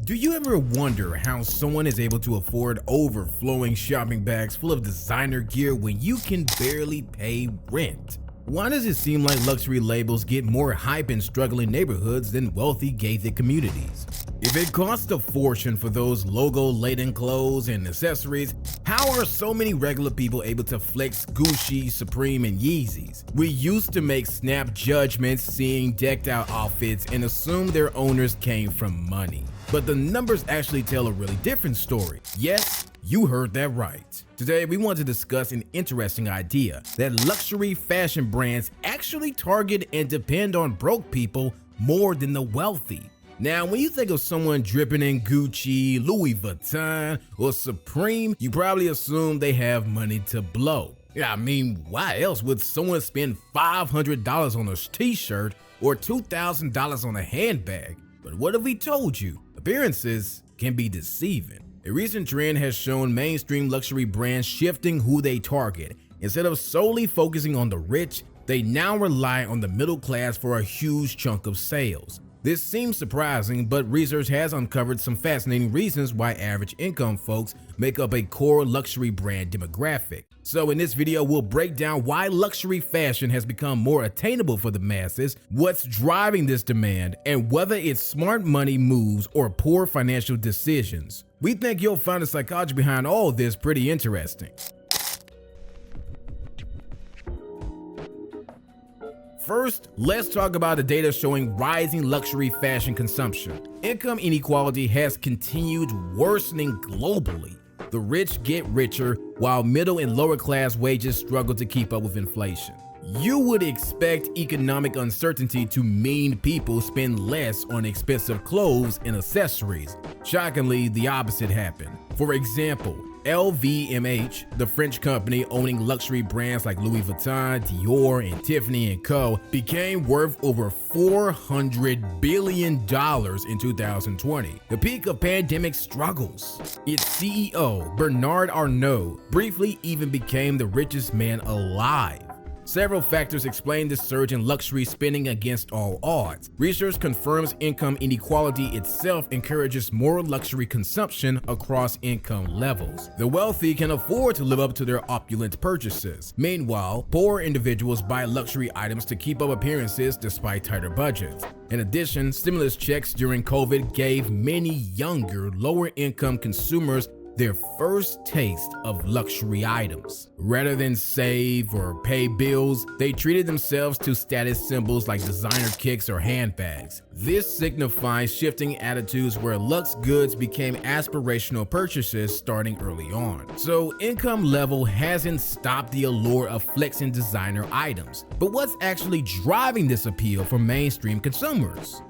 Do you ever wonder how someone is able to afford overflowing shopping bags full of designer gear when you can barely pay rent? Why does it seem like luxury labels get more hype in struggling neighborhoods than wealthy gated communities? If it costs a fortune for those logo-laden clothes and accessories, how are so many regular people able to flex Gucci, Supreme, and Yeezys? We used to make snap judgments seeing decked out outfits and assume their owners came from money. But the numbers actually tell a really different story. Yes, you heard that right. Today, we want to discuss an interesting idea that luxury fashion brands actually target and depend on broke people more than the wealthy. Now, when you think of someone dripping in Gucci, Louis Vuitton, or Supreme, you probably assume they have money to blow. Yeah, I mean, why else would someone spend $500 on a t-shirt or $2,000 on a handbag? But what if we told you? Appearances can be deceiving. A recent trend has shown mainstream luxury brands shifting who they target. Instead of solely focusing on the rich, they now rely on the middle class for a huge chunk of sales. This seems surprising, but research has uncovered some fascinating reasons why average income folks make up a core luxury brand demographic. So in this video, we'll break down why luxury fashion has become more attainable for the masses, what's driving this demand, and whether it's smart money moves or poor financial decisions. We think you'll find the psychology behind all of this pretty interesting. First, let's talk about the data showing rising luxury fashion consumption. Income inequality has continued worsening globally. The rich get richer while middle and lower class wages struggle to keep up with inflation. You would expect economic uncertainty to mean people spend less on expensive clothes and accessories. Shockingly, the opposite happened. For example, LVMH, the French company owning luxury brands like Louis Vuitton, Dior, and Tiffany & Co., became worth over $400 billion in 2020, the peak of pandemic struggles. Its CEO, Bernard Arnault, briefly even became the richest man alive. Several factors explain this surge in luxury spending against all odds. Research confirms income inequality itself encourages more luxury consumption across income levels. The wealthy can afford to live up to their opulent purchases. Meanwhile, poor individuals buy luxury items to keep up appearances despite tighter budgets. In addition, stimulus checks during COVID gave many younger, lower-income consumers their first taste of luxury items. Rather than save or pay bills, they treated themselves to status symbols like designer kicks or handbags. This signifies shifting attitudes where luxe goods became aspirational purchases starting early on. So income level hasn't stopped the allure of flexing designer items. But what's actually driving this appeal for mainstream consumers?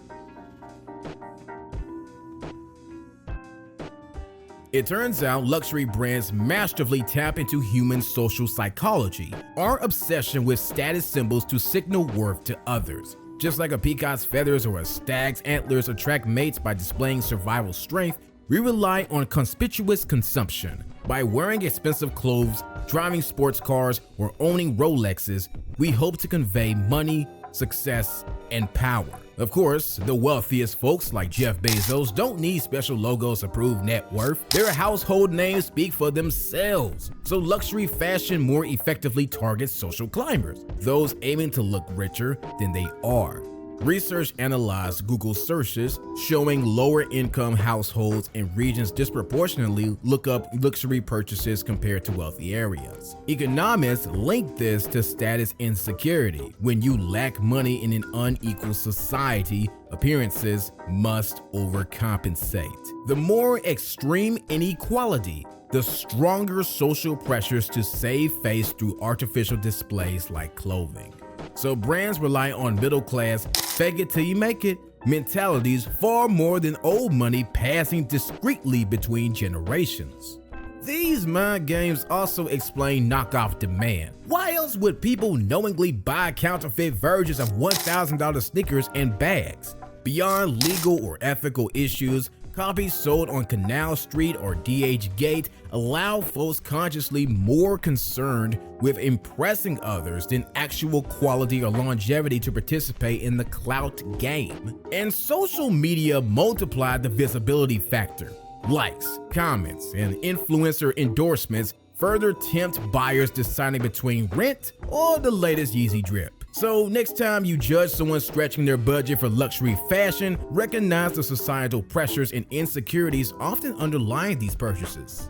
It turns out luxury brands masterfully tap into human social psychology, our obsession with status symbols to signal worth to others. Just like a peacock's feathers or a stag's antlers attract mates by displaying survival strength, we rely on conspicuous consumption. By wearing expensive clothes, driving sports cars, or owning Rolexes, we hope to convey money, success, and power. Of course, the wealthiest folks like Jeff Bezos don't need special logos to prove net worth. Their household names speak for themselves. So luxury fashion more effectively targets social climbers, those aiming to look richer than they are. Research analyzed Google searches showing lower income households and regions disproportionately look up luxury purchases compared to wealthy areas. Economists link this to status insecurity. When you lack money in an unequal society, appearances must overcompensate. The more extreme inequality, the stronger social pressures to save face through artificial displays like clothing. So brands rely on middle-class, fake it till you make it mentalities far more than old money passing discreetly between generations. These mind games also explain knockoff demand. Why else would people knowingly buy counterfeit versions of $1,000 sneakers and bags? Beyond legal or ethical issues, Copies sold on Canal Street or DH Gate allow folks consciously more concerned with impressing others than actual quality or longevity to participate in the clout game. And social media multiplied the visibility factor. Likes, comments, and influencer endorsements further tempt buyers deciding between rent or the latest Yeezy drip. So next time you judge someone stretching their budget for luxury fashion, recognize the societal pressures and insecurities often underlying these purchases.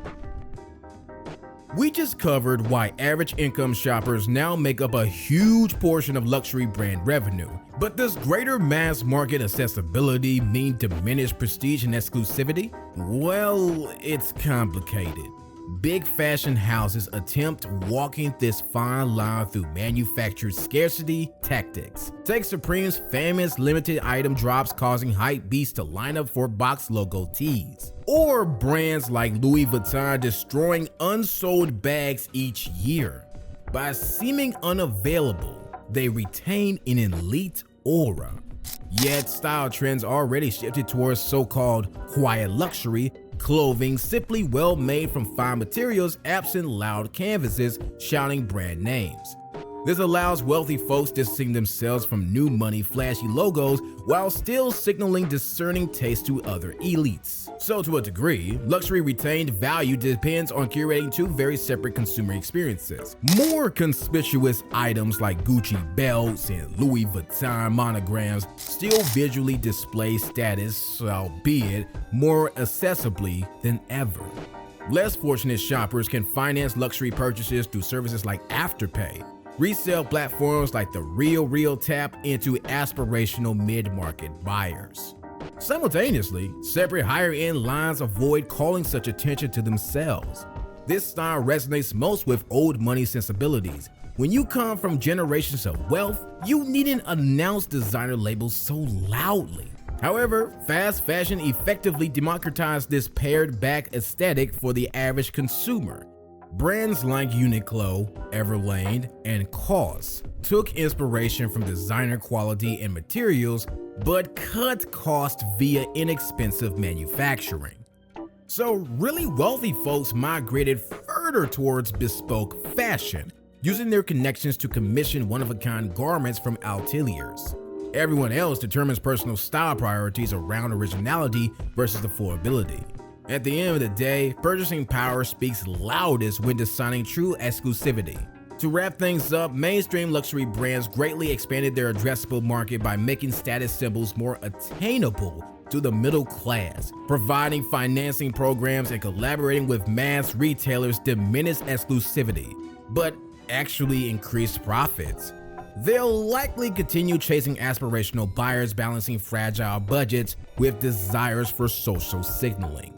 We just covered why average income shoppers now make up a huge portion of luxury brand revenue. But does greater mass market accessibility mean diminished prestige and exclusivity? Well, it's complicated. Big fashion houses attempt walking this fine line through manufactured scarcity tactics. Take Supreme's famous limited item drops causing hype beasts to line up for box logo tees. Or brands like Louis Vuitton destroying unsold bags each year. By seeming unavailable, they retain an elite aura. Yet style trends already shifted towards so-called quiet luxury, clothing simply well made from fine materials absent loud canvases shouting brand names. This allows wealthy folks distancing themselves from new money flashy logos while still signaling discerning taste to other elites. So to a degree, luxury retained value depends on curating two very separate consumer experiences. More conspicuous items like Gucci belts and Louis Vuitton monograms still visually display status, albeit more accessibly than ever. Less fortunate shoppers can finance luxury purchases through services like Afterpay. Resale platforms like The Real tap into aspirational mid-market buyers. Simultaneously, separate higher-end lines avoid calling such attention to themselves. This style resonates most with old money sensibilities. When you come from generations of wealth, you needn't announce designer labels so loudly. However, fast fashion effectively democratized this pared-back aesthetic for the average consumer. Brands like Uniqlo, Everlane, and COS took inspiration from designer quality and materials, but cut cost via inexpensive manufacturing. So really wealthy folks migrated further towards bespoke fashion, using their connections to commission one-of-a-kind garments from ateliers. Everyone else determines personal style priorities around originality versus affordability. At the end of the day, purchasing power speaks loudest when deciding true exclusivity. To wrap things up, mainstream luxury brands greatly expanded their addressable market by making status symbols more attainable to the middle class. Providing financing programs and collaborating with mass retailers diminished exclusivity, but actually increased profits. They'll likely continue chasing aspirational buyers, balancing fragile budgets with desires for social signaling.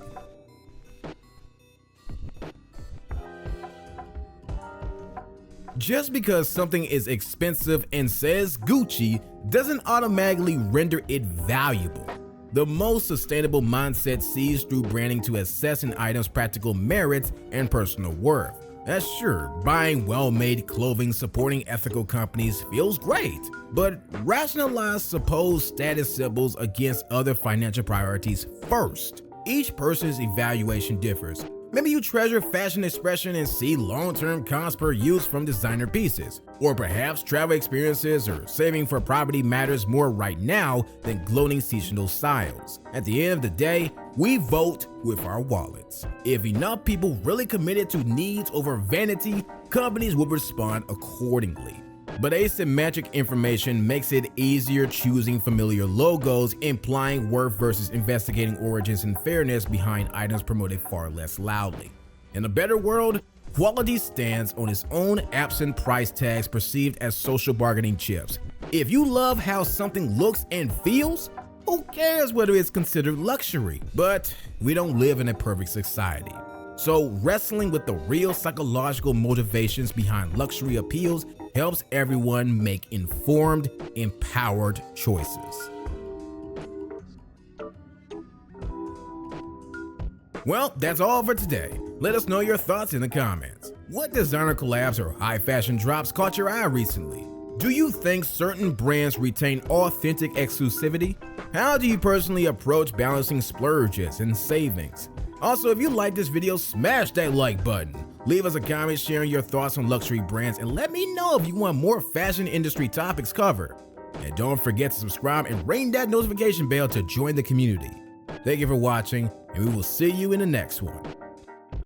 Just because something is expensive and says Gucci doesn't automatically render it valuable. The most sustainable mindset sees through branding to assess an item's practical merits and personal worth. That's sure, buying well-made clothing supporting ethical companies feels great, but rationalize supposed status symbols against other financial priorities first. Each person's evaluation differs. Maybe you treasure fashion expression and see long-term cost per use from designer pieces. Or perhaps travel experiences or saving for property matters more right now than gloating seasonal styles. At the end of the day, we vote with our wallets. If enough people really committed to needs over vanity, companies will respond accordingly. But asymmetric information makes it easier choosing familiar logos, implying worth versus investigating origins and fairness behind items promoted far less loudly. In a better world, quality stands on its own absent price tags perceived as social bargaining chips. If you love how something looks and feels, who cares whether it's considered luxury? But we don't live in a perfect society. So wrestling with the real psychological motivations behind luxury appeals helps everyone make informed, empowered choices. Well, that's all for today. Let us know your thoughts in the comments. What designer collabs or high fashion drops caught your eye recently? Do you think certain brands retain authentic exclusivity? How do you personally approach balancing splurges and savings? Also, if you like this video, smash that like button. Leave us a comment sharing your thoughts on luxury brands and let me know if you want more fashion industry topics covered. And don't forget to subscribe and ring that notification bell to join the community. Thank you for watching, and we will see you in the next one.